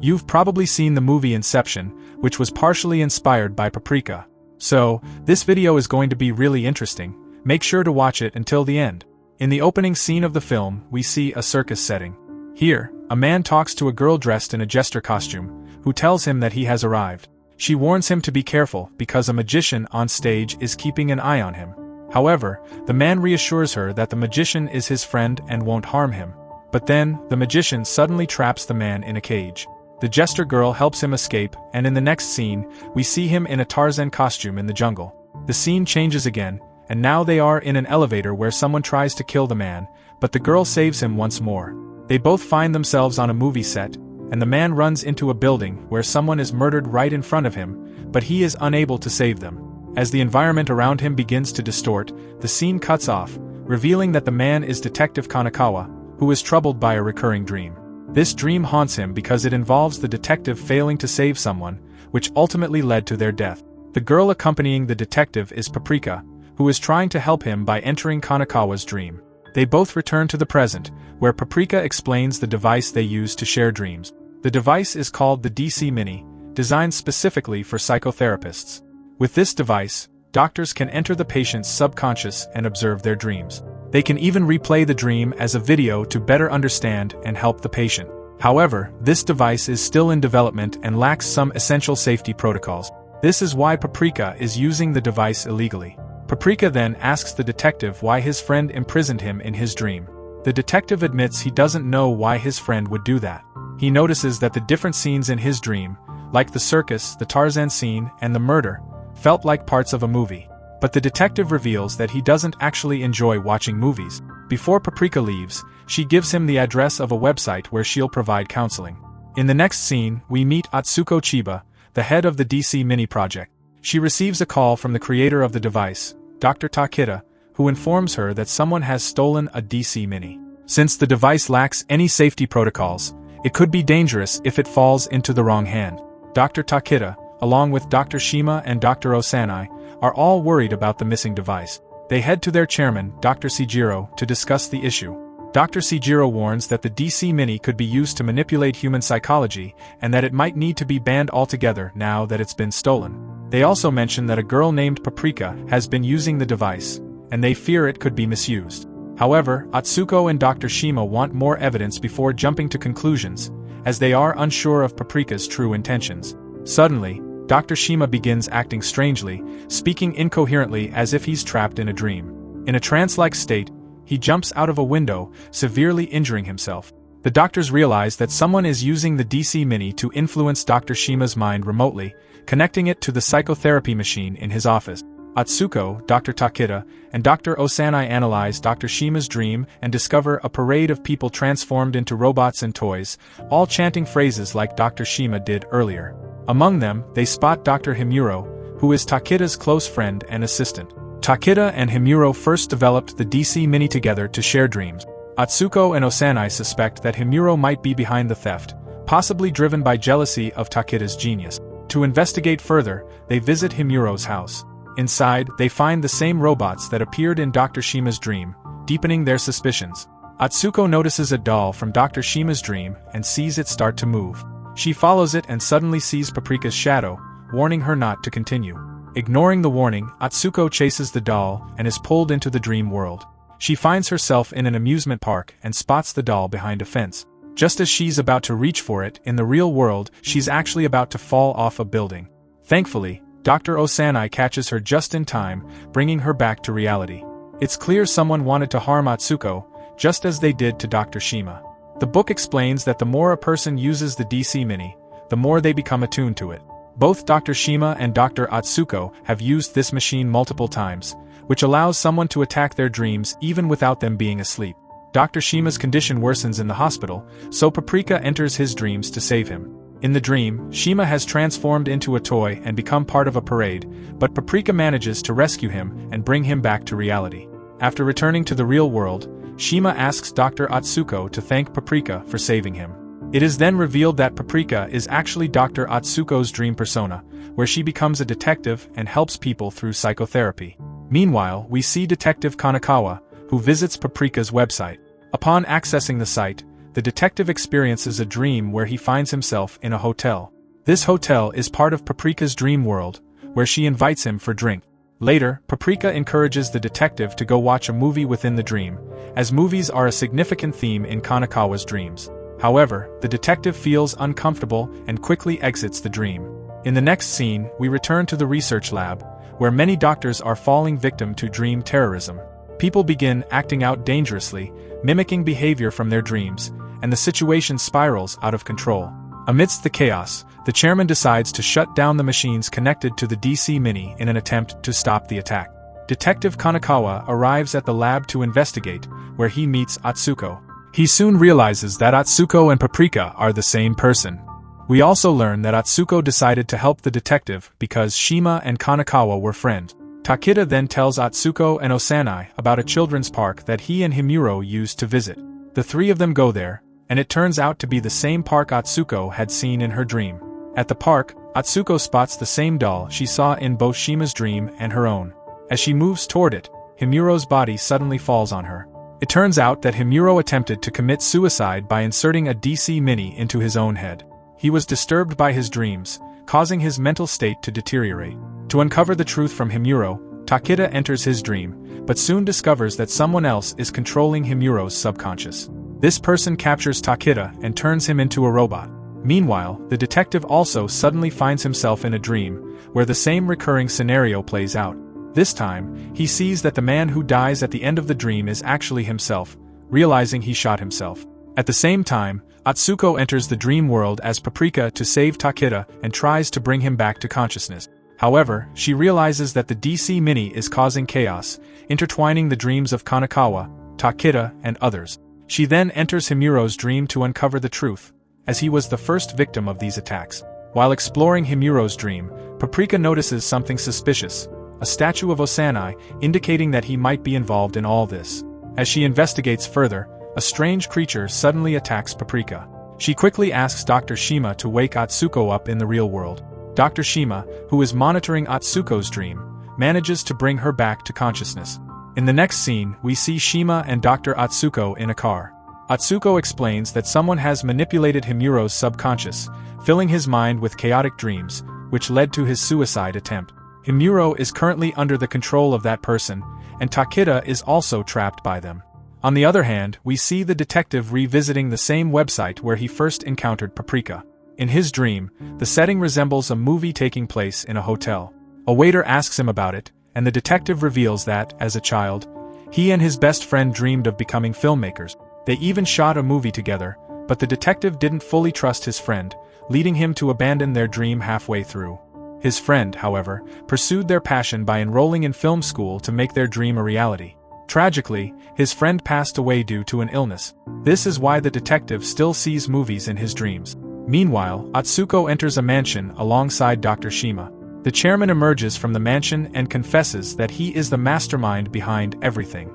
You've probably seen the movie Inception, which was partially inspired by Paprika. So, this video is going to be really interesting. Make sure to watch it until the end. In the opening scene of the film, we see a circus setting. Here, a man talks to a girl dressed in a jester costume, who tells him that he has arrived. She warns him to be careful because a magician on stage is keeping an eye on him. However, the man reassures her that the magician is his friend and won't harm him. But then, the magician suddenly traps the man in a cage. The jester girl helps him escape, and in the next scene, we see him in a Tarzan costume in the jungle. The scene changes again, and now they are in an elevator where someone tries to kill the man, but the girl saves him once more. They both find themselves on a movie set, and the man runs into a building where someone is murdered right in front of him, but he is unable to save them. As the environment around him begins to distort, the scene cuts off, revealing that the man is Detective Kanekawa, who is troubled by a recurring dream. This dream haunts him because it involves the detective failing to save someone, which ultimately led to their death. The girl accompanying the detective is Paprika, who is trying to help him by entering Kanekawa's dream. They both return to the present, where Paprika explains the device they use to share dreams. The device is called the DC Mini, designed specifically for psychotherapists. With this device, doctors can enter the patient's subconscious and observe their dreams. They can even replay the dream as a video to better understand and help the patient. However, this device is still in development and lacks some essential safety protocols. This is why Paprika is using the device illegally. Paprika then asks the detective why his friend imprisoned him in his dream. The detective admits he doesn't know why his friend would do that. He notices that the different scenes in his dream, like the circus, the Tarzan scene, and the murder, felt like parts of a movie. But the detective reveals that he doesn't actually enjoy watching movies. Before Paprika leaves, she gives him the address of a website where she'll provide counseling. In the next scene, we meet Atsuko Chiba, the head of the DC Mini project. She receives a call from the creator of the device, Dr. Takeda, who informs her that someone has stolen a DC Mini. Since the device lacks any safety protocols, it could be dangerous if it falls into the wrong hand. Dr. Takeda, along with Dr. Shima and Dr. Osanai, are all worried about the missing device. They head to their chairman, Dr. Seijiro, to discuss the issue. Dr. Seijiro warns that the DC Mini could be used to manipulate human psychology and that it might need to be banned altogether now that it's been stolen. They also mention that a girl named Paprika has been using the device, and they fear it could be misused. However, Atsuko and Dr. Shima want more evidence before jumping to conclusions, as they are unsure of Paprika's true intentions. Suddenly, Dr. Shima begins acting strangely, speaking incoherently as if he's trapped in a dream. In a trance-like state, he jumps out of a window, severely injuring himself. The doctors realize that someone is using the DC Mini to influence Dr. Shima's mind remotely, connecting it to the psychotherapy machine in his office. Atsuko, Dr. Takeda, and Dr. Osanai analyze Dr. Shima's dream and discover a parade of people transformed into robots and toys, all chanting phrases like Dr. Shima did earlier. Among them, they spot Dr. Himuro, who is Takeda's close friend and assistant. Takeda and Himuro first developed the DC Mini together to share dreams. Atsuko and Osanai suspect that Himuro might be behind the theft, possibly driven by jealousy of Takeda's genius. To investigate further, they visit Himuro's house. Inside, they find the same robots that appeared in Dr. Shima's dream, deepening their suspicions. Atsuko notices a doll from Dr. Shima's dream and sees it start to move. She follows it and suddenly sees Paprika's shadow, warning her not to continue. Ignoring the warning, Atsuko chases the doll and is pulled into the dream world. She finds herself in an amusement park and spots the doll behind a fence. Just as she's about to reach for it, in the real world, she's actually about to fall off a building. Thankfully, Dr. Osanai catches her just in time, bringing her back to reality. It's clear someone wanted to harm Atsuko, just as they did to Dr. Shima. The book explains that the more a person uses the DC Mini, the more they become attuned to it. Both Dr. Shima and Dr. Atsuko have used this machine multiple times, which allows someone to attack their dreams even without them being asleep. Dr. Shima's condition worsens in the hospital, so Paprika enters his dreams to save him. In the dream, Shima has transformed into a toy and become part of a parade, but Paprika manages to rescue him and bring him back to reality. After returning to the real world, Shima asks Dr. Atsuko to thank Paprika for saving him. It is then revealed that Paprika is actually Dr. Atsuko's dream persona, where she becomes a detective and helps people through psychotherapy. Meanwhile, we see Detective Kanekawa, who visits Paprika's website. Upon accessing the site, the detective experiences a dream where he finds himself in a hotel. This hotel is part of Paprika's dream world, where she invites him for drink. Later, Paprika encourages the detective to go watch a movie within the dream, as movies are a significant theme in Kanekawa's dreams. However, the detective feels uncomfortable and quickly exits the dream. In the next scene, we return to the research lab, where many doctors are falling victim to dream terrorism. People begin acting out dangerously, mimicking behavior from their dreams, and the situation spirals out of control. Amidst the chaos, the chairman decides to shut down the machines connected to the DC Mini in an attempt to stop the attack. Detective Kanekawa arrives at the lab to investigate, where he meets Atsuko. He soon realizes that Atsuko and Paprika are the same person. We also learn that Atsuko decided to help the detective because Shima and Kanekawa were friends. Takeda then tells Atsuko and Osanai about a children's park that he and Himuro used to visit. The three of them go there, and it turns out to be the same park Atsuko had seen in her dream. At the park, Atsuko spots the same doll she saw in both Shima's dream and her own. As she moves toward it, Himuro's body suddenly falls on her. It turns out that Himuro attempted to commit suicide by inserting a DC Mini into his own head. He was disturbed by his dreams, causing his mental state to deteriorate. To uncover the truth from Himuro, Takeda enters his dream, but soon discovers that someone else is controlling Himuro's subconscious. This person captures Takeda and turns him into a robot. Meanwhile, the detective also suddenly finds himself in a dream, where the same recurring scenario plays out. This time, he sees that the man who dies at the end of the dream is actually himself, realizing he shot himself. At the same time, Atsuko enters the dream world as Paprika to save Takeda and tries to bring him back to consciousness. However, she realizes that the DC Mini is causing chaos, intertwining the dreams of Kanekawa, Takeda, and others. She then enters Himuro's dream to uncover the truth, as he was the first victim of these attacks. While exploring Himuro's dream, Paprika notices something suspicious, a statue of Osanai, indicating that he might be involved in all this. As she investigates further, a strange creature suddenly attacks Paprika. She quickly asks Dr. Shima to wake Atsuko up in the real world. Dr. Shima, who is monitoring Atsuko's dream, manages to bring her back to consciousness. In the next scene, we see Shima and Dr. Atsuko in a car. Atsuko explains that someone has manipulated Himuro's subconscious, filling his mind with chaotic dreams, which led to his suicide attempt. Himuro is currently under the control of that person, and Takeda is also trapped by them. On the other hand, we see the detective revisiting the same website where he first encountered Paprika. In his dream, the setting resembles a movie taking place in a hotel. A waiter asks him about it, and the detective reveals that, as a child, he and his best friend dreamed of becoming filmmakers. They even shot a movie together, but the detective didn't fully trust his friend, leading him to abandon their dream halfway through. His friend, however, pursued their passion by enrolling in film school to make their dream a reality. Tragically, his friend passed away due to an illness. This is why the detective still sees movies in his dreams. Meanwhile, Atsuko enters a mansion alongside Dr. Shima. The chairman emerges from the mansion and confesses that he is the mastermind behind everything.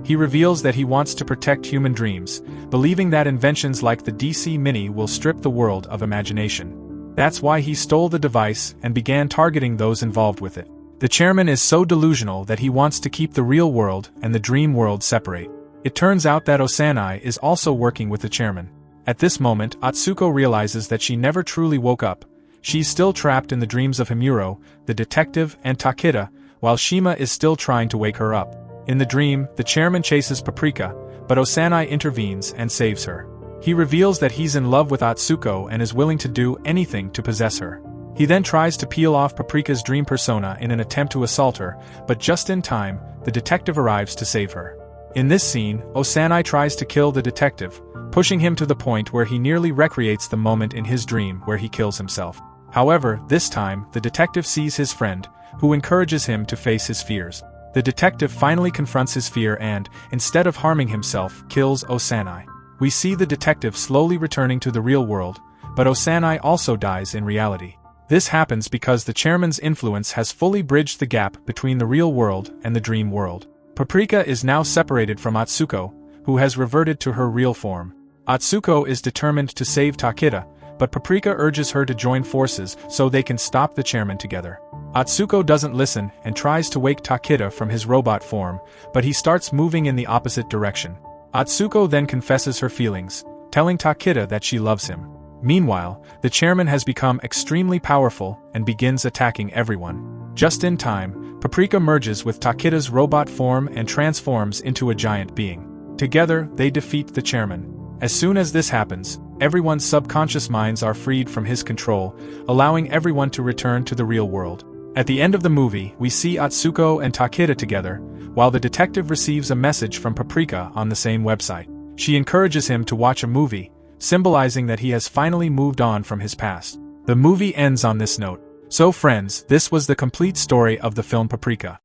He reveals that he wants to protect human dreams, believing that inventions like the DC Mini will strip the world of imagination. That's why he stole the device and began targeting those involved with it. The chairman is so delusional that he wants to keep the real world and the dream world separate. It turns out that Osanai is also working with the chairman. At this moment, Atsuko realizes that she never truly woke up. She's still trapped in the dreams of Himuro, the detective, and Takeda, while Shima is still trying to wake her up. In the dream, the chairman chases Paprika, but Osanai intervenes and saves her. He reveals that he's in love with Atsuko and is willing to do anything to possess her. He then tries to peel off Paprika's dream persona in an attempt to assault her, but just in time, the detective arrives to save her. In this scene, Osanai tries to kill the detective, pushing him to the point where he nearly recreates the moment in his dream where he kills himself. However, this time, the detective sees his friend, who encourages him to face his fears. The detective finally confronts his fear and, instead of harming himself, kills Osanai. We see the detective slowly returning to the real world, but Osanai also dies in reality. This happens because the chairman's influence has fully bridged the gap between the real world and the dream world. Paprika is now separated from Atsuko, who has reverted to her real form. Atsuko is determined to save Takeda, but Paprika urges her to join forces so they can stop the chairman together. Atsuko doesn't listen and tries to wake Takeda from his robot form, but he starts moving in the opposite direction. Atsuko then confesses her feelings, telling Takeda that she loves him. Meanwhile, the chairman has become extremely powerful and begins attacking everyone. Just in time, Paprika merges with Takeda's robot form and transforms into a giant being. Together, they defeat the chairman. As soon as this happens, everyone's subconscious minds are freed from his control, allowing everyone to return to the real world. At the end of the movie, we see Atsuko and Takeda together, while the detective receives a message from Paprika on the same website. She encourages him to watch a movie, symbolizing that he has finally moved on from his past. The movie ends on this note. So friends, this was the complete story of the film Paprika.